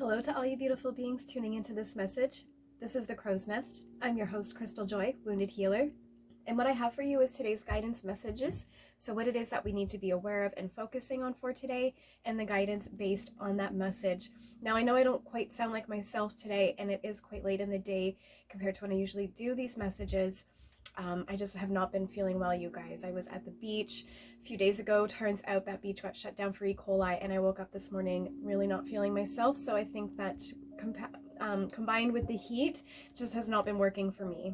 Hello to all you beautiful beings tuning into this message. This is the Crow's Nest. I'm your host, Crystaljoy, Wounded Healer. And what I have for you is today's guidance messages. So what it is that we need to be aware of and focusing on for today, and the guidance based on that message. Now, I know I don't quite sound like myself today, and it is quite late in the day compared to when I usually do these messages. I just have not been feeling well, you guys. I was at the beach a few days ago. Turns out that beach got shut down for E. coli, and I woke up this morning really not feeling myself. So I think that combined with the heat just has not been working for me.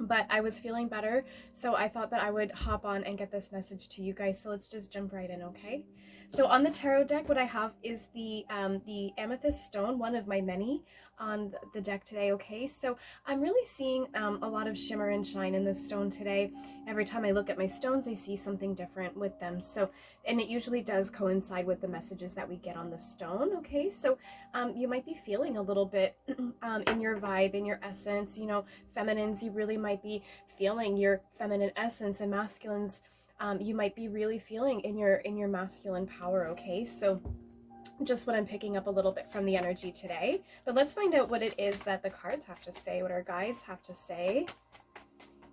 But I was feeling better, so I thought that I would hop on and get this message to you guys. So let's just jump right in, okay? So on the tarot deck, what I have is the amethyst stone, one of my many on the deck today, okay? So I'm really seeing a lot of shimmer and shine in this stone today. Every time I look at my stones, I see something different with them. So, and it usually does coincide with the messages that we get on the stone, okay? So you might be feeling a little bit in your vibe, in your essence, you know, feminines, you really might be feeling your feminine essence, and masculines, you might be really feeling in your masculine power, okay? So just what I'm picking up a little bit from the energy today. But let's find out what it is that the cards have to say, what our guides have to say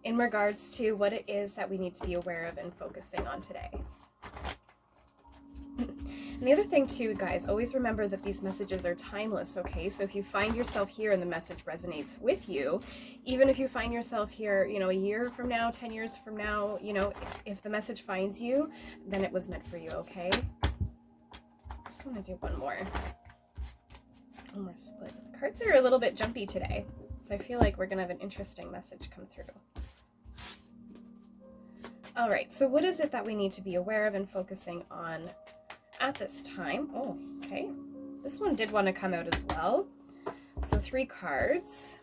in regards to what it is that we need to be aware of and focusing on today. And the other thing too, guys, always remember that these messages are timeless, okay? So if you find yourself here and the message resonates with you, even if you find yourself here, you know, a year from now, 10 years from now, you know, if the message finds you, then it was meant for you, okay? I just want to do one more split. The cards are a little bit jumpy today, so I feel like we're going to have an interesting message come through. All right, so what is it that we need to be aware of and focusing on at this time? Oh, okay. This one did want to come out as well. So 3 cards.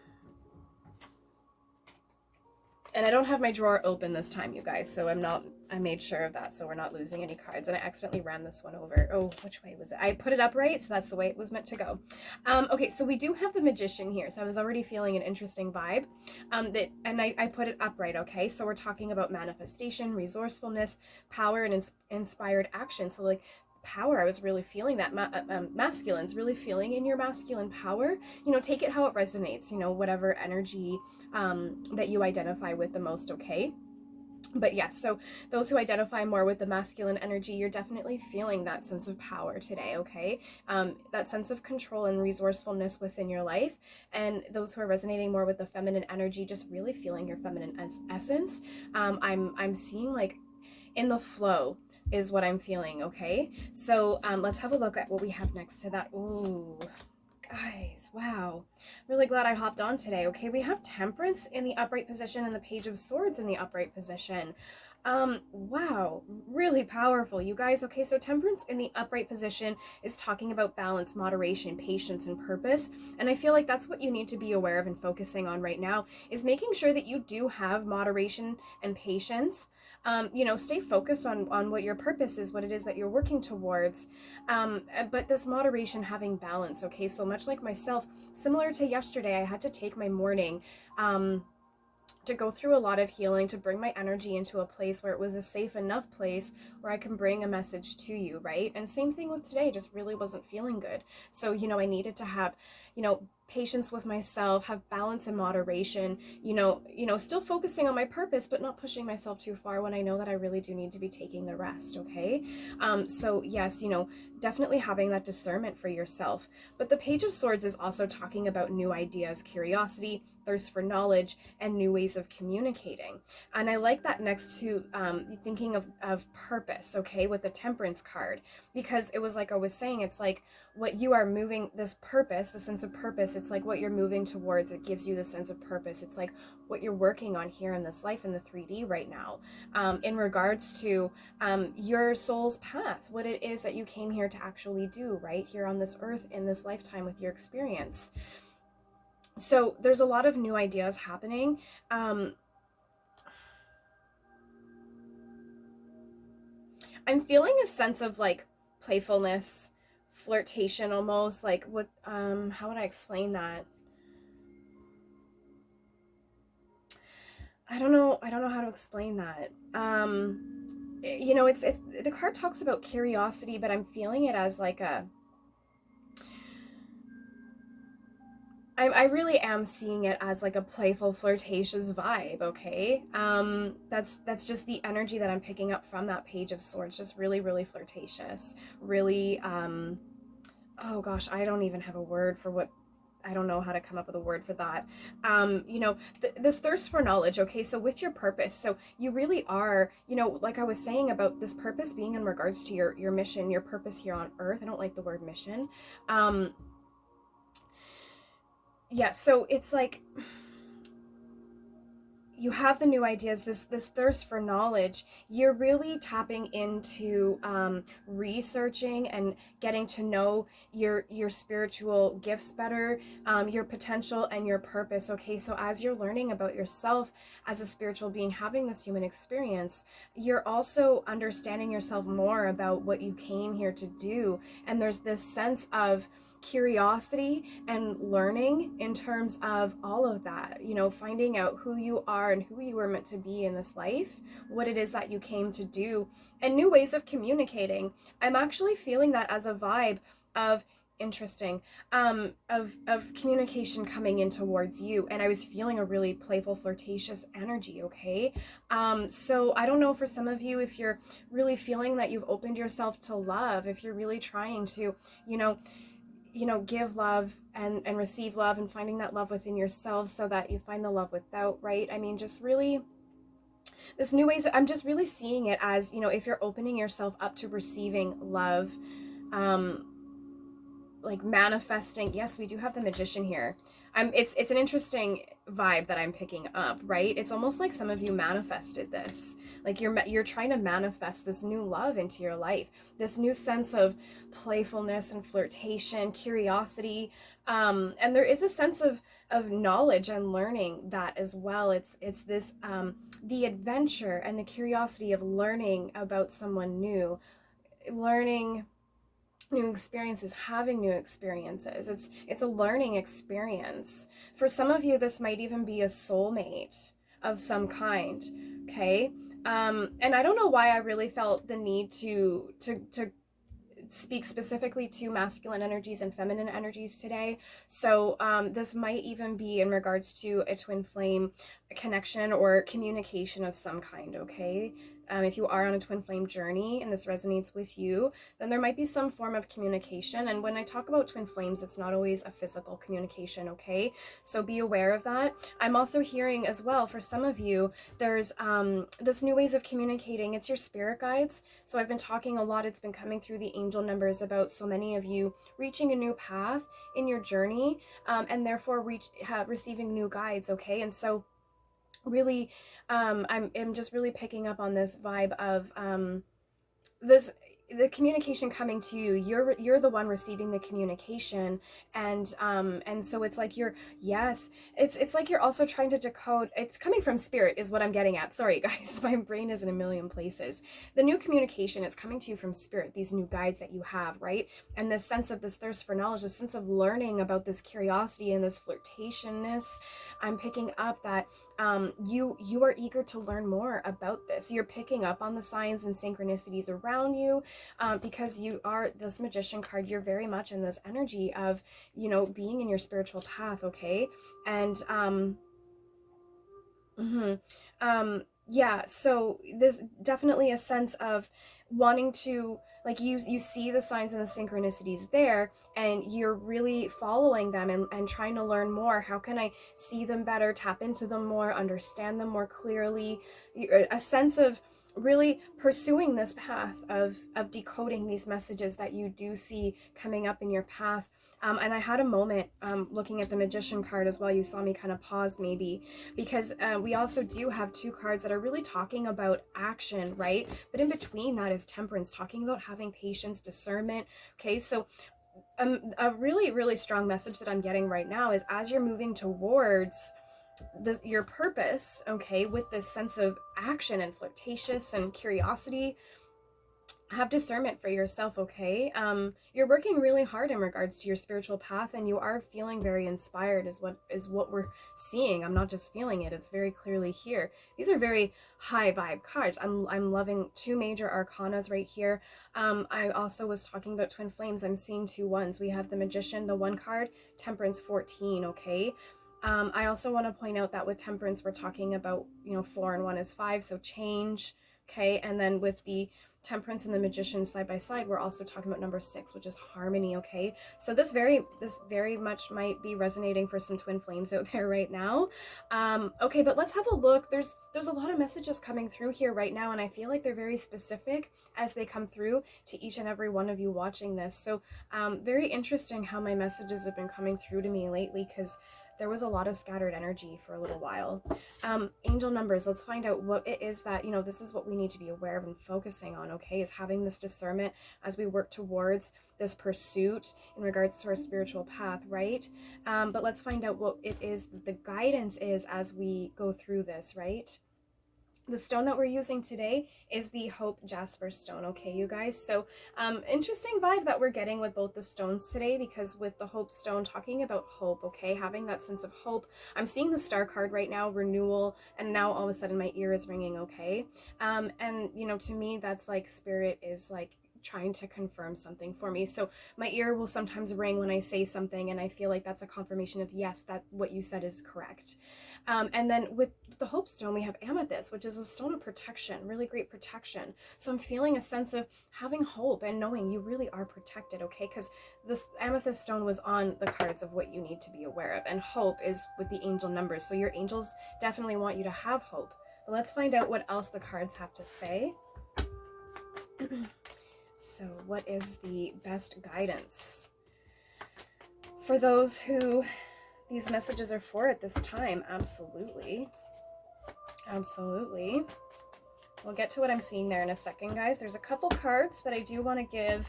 And I don't have my drawer open this time, you guys, so I made sure of that, so we're not losing any cards. And I accidentally ran this one over. Oh, which way was it? I put it upright, so that's the way it was meant to go. Okay, so we do have the Magician here, so I was already feeling an interesting vibe. And I put it upright, okay? So we're talking about manifestation, resourcefulness, power, and inspired action. So like, power, I was really feeling that. Masculines, really feeling in your masculine power. You know, take it how it resonates, you know, whatever energy that you identify with the most, okay? But yes, so those who identify more with the masculine energy, you're definitely feeling that sense of power today, okay? That sense of control and resourcefulness within your life. And those who are resonating more with the feminine energy, just really feeling your feminine essence. I'm seeing like in the flow is what I'm feeling, okay? So let's have a look at what we have next to that. Ooh, guys, wow. Really glad I hopped on today, okay? We have Temperance in the upright position and the Page of Swords in the upright position. Wow, really powerful, you guys. Okay, so Temperance in the upright position is talking about balance, moderation, patience, and purpose. And I feel like that's what you need to be aware of and focusing on right now, is making sure that you do have moderation and patience. You know, stay focused on what your purpose is, what it is that you're working towards. But this moderation, having balance, okay? So much like myself, similar to yesterday, I had to take my morning to go through a lot of healing, to bring my energy into a place where it was a safe enough place where I can bring a message to you, right? And same thing with today, just really wasn't feeling good. So, you know, I needed to have, you know, patience with myself, have balance and moderation, you know, still focusing on my purpose, but not pushing myself too far when I know that I really do need to be taking the rest, okay? So yes, you know, definitely having that discernment for yourself. But the Page of Swords is also talking about new ideas, curiosity, thirst for knowledge, and new ways of communicating. And I like that next to thinking of purpose, okay, with the Temperance card, because it was like I was saying, it's like what you are moving, this purpose, the sense of purpose, it's like what you're moving towards, it gives you the sense of purpose. It's like what you're working on here in this life in the 3D right now, in regards to your soul's path, what it is that you came here to actually do right here on this earth in this lifetime with your experience. So there's a lot of new ideas happening. I'm feeling a sense of like playfulness, flirtation almost, like what, how would I explain that? I don't know how to explain that. You know, it's the card talks about curiosity, but I'm feeling it as like a, I really am seeing it as like a playful, flirtatious vibe, okay? That's just the energy that I'm picking up from that Page of Swords, just really, really flirtatious, really, oh gosh, I don't even have a word for what, I don't know how to come up with a word for that. You know, this thirst for knowledge, okay? So with your purpose, so you really are, you know, like I was saying about this purpose being in regards to your mission, your purpose here on earth. I don't like the word mission. Um, yeah, so it's like you have the new ideas, this thirst for knowledge. You're really tapping into researching and getting to know your spiritual gifts better, your potential and your purpose, okay? So as you're learning about yourself as a spiritual being having this human experience, you're also understanding yourself more about what you came here to do. And there's this sense of curiosity and learning in terms of all of that, you know, finding out who you are and who you were meant to be in this life, what it is that you came to do, and new ways of communicating. I'm actually feeling that as a vibe of interesting, of communication coming in towards you, and I was feeling a really playful, flirtatious energy, okay? So I don't know, for some of you, if you're really feeling that you've opened yourself to love, if you're really trying to, you know, give love and receive love, and finding that love within yourself so that you find the love without, right? I mean, just really this new ways, I'm just really seeing it as, you know, if you're opening yourself up to receiving love, um like manifesting. Yes, we do have the Magician here. It's an interesting vibe that I'm picking up, right? It's almost like some of you manifested this. Like you're trying to manifest this new love into your life, this new sense of playfulness and flirtation, curiosity, and there is a sense of knowledge and learning that as well. It's this the adventure and the curiosity of learning about someone new, learning new experiences, having new experiences. It's a learning experience. For some of you, this might even be a soulmate of some kind, okay? And I don't know why I really felt the need to speak specifically to masculine energies and feminine energies today. So this might even be in regards to a twin flame connection or communication of some kind, okay? If you are on a twin flame journey and this resonates with you, then there might be some form of communication. And when I talk about twin flames, it's not always a physical communication, okay? So be aware of that. I'm also hearing as well, for some of you, there's this new ways of communicating. It's your spirit guides. So I've been talking a lot, it's been coming through the angel numbers about so many of you reaching a new path in your journey, and therefore receiving new guides, okay? And so really, I'm just really picking up on this vibe of this, the communication coming to you. You're the one receiving the communication, and so it's like you're, yes, it's like you're also trying to decode. It's coming from spirit is what I'm getting at. Sorry guys, my brain is in a million places. The new communication is coming to you from spirit, these new guides that you have, right? And this sense of this thirst for knowledge, this sense of learning about this curiosity and this flirtatiousness. I'm picking up that you are eager to learn more about this. You're picking up on the signs and synchronicities around you, because you are this Magician card. You're very much in this energy of, you know, being in your spiritual path, okay? And yeah, so there's definitely a sense of wanting to, like, you see the signs and the synchronicities there, and you're really following them and trying to learn more. How can I see them better, tap into them more, understand them more clearly? A sense of really pursuing this path of decoding these messages that you do see coming up in your path. And I had a moment looking at the Magician card as well. You saw me kind of pause maybe, because we also do have two cards that are really talking about action, right? But in between that is Temperance, talking about having patience, discernment. Okay, so a really, really strong message that I'm getting right now is, as you're moving towards your purpose, okay, with this sense of action and flirtatious and curiosity, have discernment for yourself, okay? You're working really hard in regards to your spiritual path, and you are feeling very inspired is what we're seeing. I'm not just feeling it, it's very clearly here. These are very high vibe cards. I'm loving two major arcanas right here. I also was talking about twin flames. I'm seeing two ones. We have the Magician, the one card, Temperance 14, okay? I also want to point out that with Temperance, we're talking about, 4 and 1 is 5, so change, okay? And then with the Temperance and the Magician side by side, we're also talking about number 6, which is harmony, okay? So this very much might be resonating for some twin flames out there right now. Okay, but let's have a look. There's a lot of messages coming through here right now, and I feel like they're very specific as they come through to each and every one of you watching this. So very interesting how my messages have been coming through to me lately, because there was a lot of scattered energy for a little while. Angel numbers, let's find out what it is that, this is what we need to be aware of and focusing on, okay, is having this discernment as we work towards this pursuit in regards to our spiritual path, right? But let's find out what it is that the guidance is as we go through this, right? The stone that we're using today is the Hope Jasper stone, okay, you guys? So interesting vibe that we're getting with both the stones today, because with the Hope stone, talking about hope, okay, having that sense of hope. I'm seeing the star card right now, renewal, and now all of a sudden my ear is ringing, okay? And, to me, that's like spirit is like trying to confirm something for me. So my ear will sometimes ring when I say something, and I feel like that's a confirmation of, yes, that what you said is correct. And then with the Hope Stone, we have Amethyst, which is a stone of protection, really great protection. So I'm feeling a sense of having hope and knowing you really are protected, okay? Because this Amethyst stone was on the cards of what you need to be aware of, and hope is with the angel numbers. So your angels definitely want you to have hope. But let's find out what else the cards have to say. So what is the best guidance for those who these messages are for at this time? Absolutely. Absolutely. We'll get to what I'm seeing there in a second, guys. There's a couple cards, but I do want to give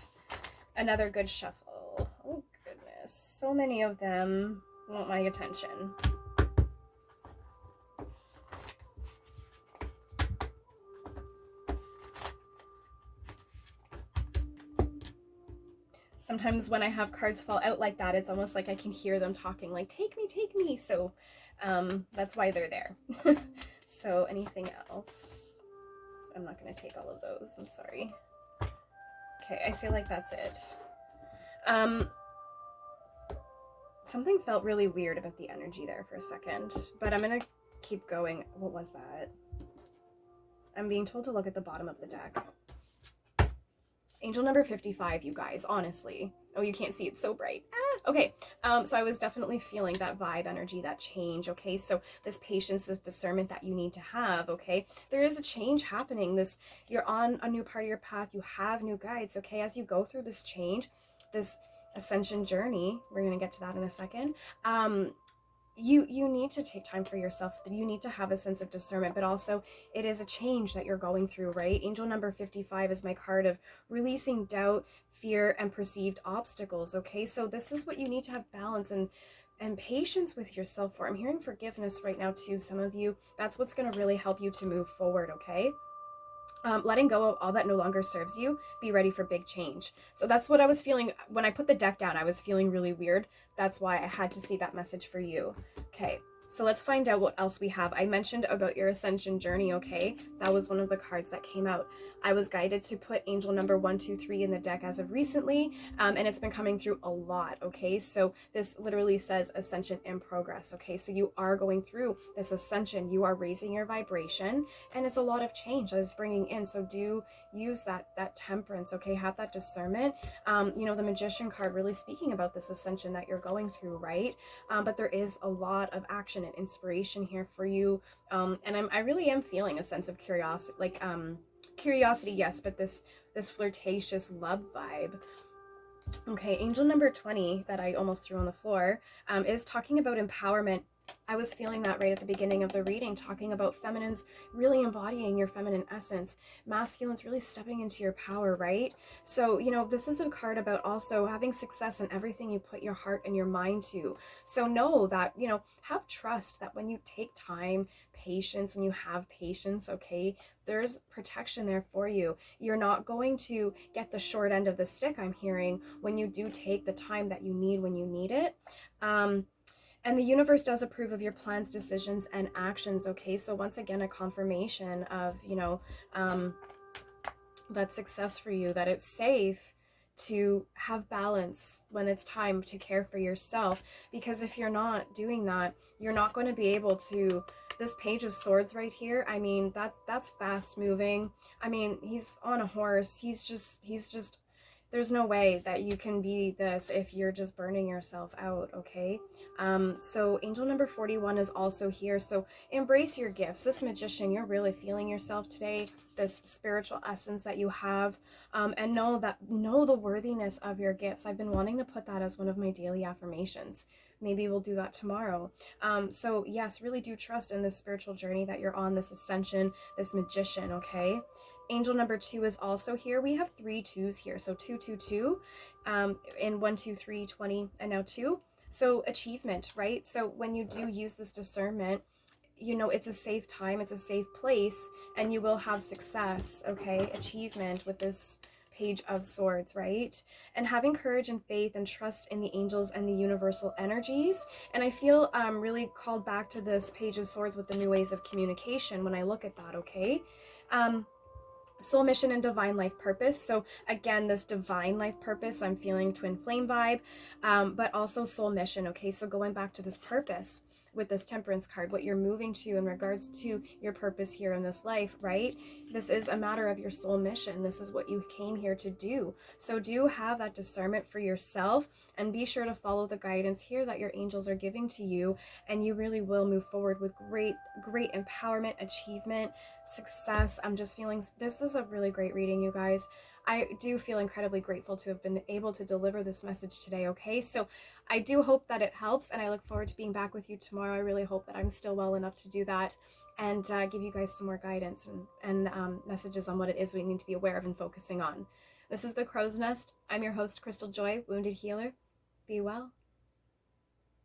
another good shuffle. Oh, goodness. So many of them want my attention. Sometimes when I have cards fall out like that, it's almost like I can hear them talking, like, take me, take me. So that's why they're there. So anything else? I'm not going to take all of those. I'm sorry. Okay, I feel like that's it. Something felt really weird about the energy there for a second, but I'm going to keep going. What was that? I'm being told to look at the bottom of the deck. Angel number 55, you guys, honestly. Oh, you can't see, it's so bright. Okay, so I was definitely feeling that vibe energy, that change, okay? So this patience, this discernment that you need to have, okay? There is a change happening. You're on a new part of your path. You have new guides, okay? As you go through this change, this ascension journey, we're going to get to that in a second, you need to take time for yourself. You need to have a sense of discernment, but also it is a change that you're going through, right? Angel number 55 is my card of releasing doubt, fear, and perceived obstacles, okay? So this is what you need to have balance and patience with yourself for. I'm hearing forgiveness right now too, some of you. That's what's going to really help you to move forward, okay? Letting go of all that no longer serves you. Be ready for big change. So that's what I was feeling when I put the deck down. I was feeling really weird. That's why I had to see that message for you. Okay, so let's find out what else we have. I mentioned about your ascension journey, okay? That was one of the cards that came out. I was guided to put angel number 1, 2, 3 in the deck as of recently, and it's been coming through a lot, okay? So this literally says ascension in progress, okay? So you are going through this ascension. You are raising your vibration, and it's a lot of change that is bringing in. So do use that temperance, okay? Have that discernment. The Magician card really speaking about this ascension that you're going through, right? But there is a lot of action and inspiration here for you, and I really am feeling a sense of curiosity, like curiosity, yes, but this flirtatious love vibe. Okay, angel number 20 that I almost threw on the floor is talking about empowerment I was feeling that right at the beginning of the reading, talking about feminines really embodying your feminine essence, masculines really stepping into your power, right? So, you know, this is a card about also having success in everything you put your heart and your mind to. So know that, you know, have trust that when you take time, patience, when you have patience, okay, there's protection there for you. You're not going to get the short end of the stick, I'm hearing, when you do take the time that you need when you need it. And the universe does approve of your plans, decisions, and actions, okay? So once again, a confirmation of, you know, that success for you, that it's safe to have balance when it's time to care for yourself. Because if you're not doing that, you're not going to be able to, this Page of Swords right here, I mean, that's fast moving. I mean, he's on a horse. He's just there's no way that you can be this if you're just burning yourself out, okay? So angel number 41 is also here. So embrace your gifts. This Magician, you're really feeling yourself today, this spiritual essence that you have, and know the worthiness of your gifts. I've been wanting to put that as one of my daily affirmations. Maybe we'll do that tomorrow. So yes, really do trust in this spiritual journey that you're on, this ascension, this Magician, okay? Angel number 2 is also here. We have 3 2s here. So 2 2 2, and 1 2 3 20, and now 2. So achievement, right? So when you do use this discernment, you know, it's a safe time, it's a safe place, and you will have success, okay? Achievement with this Page of Swords, right? And having courage and faith and trust in the angels and the universal energies. And I feel really called back to this Page of Swords with the new ways of communication when I look at that, okay? Soul mission and divine life purpose. So again, this divine life purpose, I'm feeling twin flame vibe, but also soul mission. Okay, so going back to this purpose with this Temperance card, what you're moving to in regards to your purpose here in this life, right? This is a matter of your soul mission. This is what you came here to do. So do have that discernment for yourself, and be sure to follow the guidance here that your angels are giving to you, and you really will move forward with great empowerment, achievement, success. I'm just feeling this is a really great reading, you guys. I do feel incredibly grateful to have been able to deliver this message today, okay? So I do hope that it helps, and I look forward to being back with you tomorrow. I really hope that I'm still well enough to do that, and give you guys some more guidance and messages on what it is we need to be aware of and focusing on. This is The Crow's Nest. I'm your host, Crystaljoy, Wounded Healer. Be well.